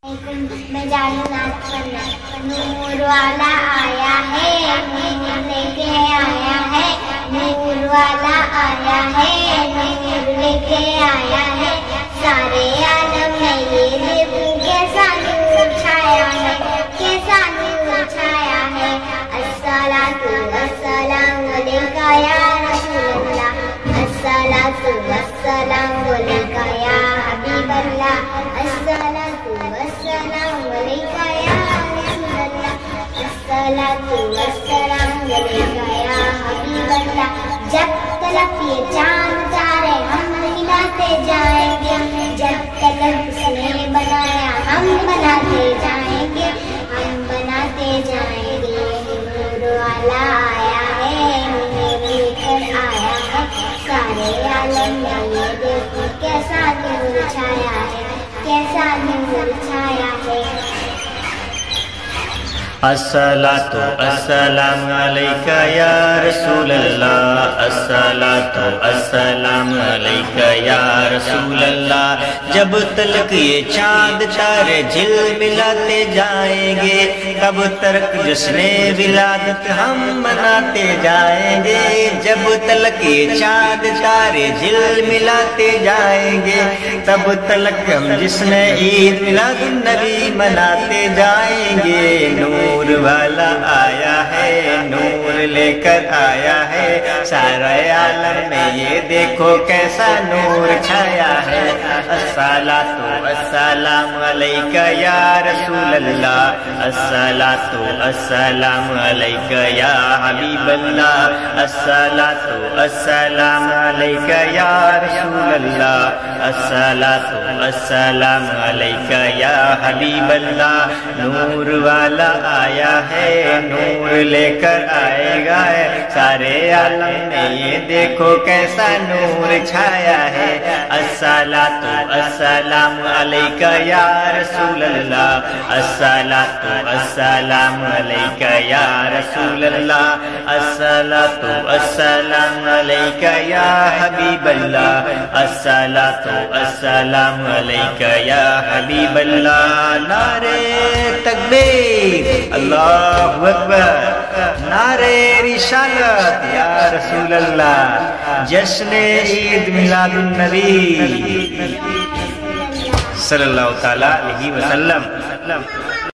मैं जानू नाथ पन्ना, नूर वाला आया है, नूर लेके आया है, नूर वाला आया है, नूर लेके आया है। सारे आलम में ये देखूं कैसा नूर छाया है, कैसा नूर छाया है। अस्सलातु वस्सलामु अलैका या रसूलल्लाह, अस्सलातु वस्सलामु अलैका या हबीबल्लाह, अस्सलातु वस्सलामु अलैका या रसूलल्लाह, अस्सलातु वस्सलामु अलैका या हबीबल्लाह। जब तलक ये चांद तारे हम मिलाते जाएंगे, जब तलक उसने बनाया हम बनाते जाएंगे, हम बनाते जाएंगे। नूर वाला आया है, नूर लेकर आया है, सारे आलम में ये देखो कैसा नूर छाया है, कैसा नूर छाया है। अस्सलातु अस्सलामु अलैका या रसूल अल्लाह, अस्सलातु अस्सलामु अलैका या रसूल अल्लाह। जब तलक ये चांद तारे झिलमिलाते जाएंगे, तब तक जश्ने विलादत हम मनाते जाएंगे। जब तलक ये चांद तारे झिलमिलाते जाएंगे, तब तलक हम जिसने ईद मिलादुन नबी मनाते जाएंगे। नूर वाला आया है, नूर लेकर आया है, सारे आलम में ये देखो कैसा नूर छाया है। अस्सलातु अस्सलामु अलैका या रसूल अल्लाह, अस्सलातु अस्सलामु अलैका या हबीबल्लाह, अस्सलातु अस्सलामु अलैका या रसूल अल्लाह, अस्सलातु अस्सलामु अलैका या हबीबल्लाह। नूर वाला आया है, नूर लेकर आएगा, सारे आलम में ये देखो कैसा नूर छाया है। अस्सलातु अस्सलामु अलैका या रसूल अल्लाह, अस्सलातु अस्सलामु अलैका या रसूल अल्लाह, अस्सलातु अस्सलामु अलैका या हबीबल्लाह, अस्सलातु अस्सलामु अलैका या हबीबल्लाह। नारे तकबीर, अल्लाहु अकबर, नारे रिसालत या रसूल अल्लाह, जश्न ईद मिलादुन नबी सल्लल्लाहु तआला अलैहि वसल्लम।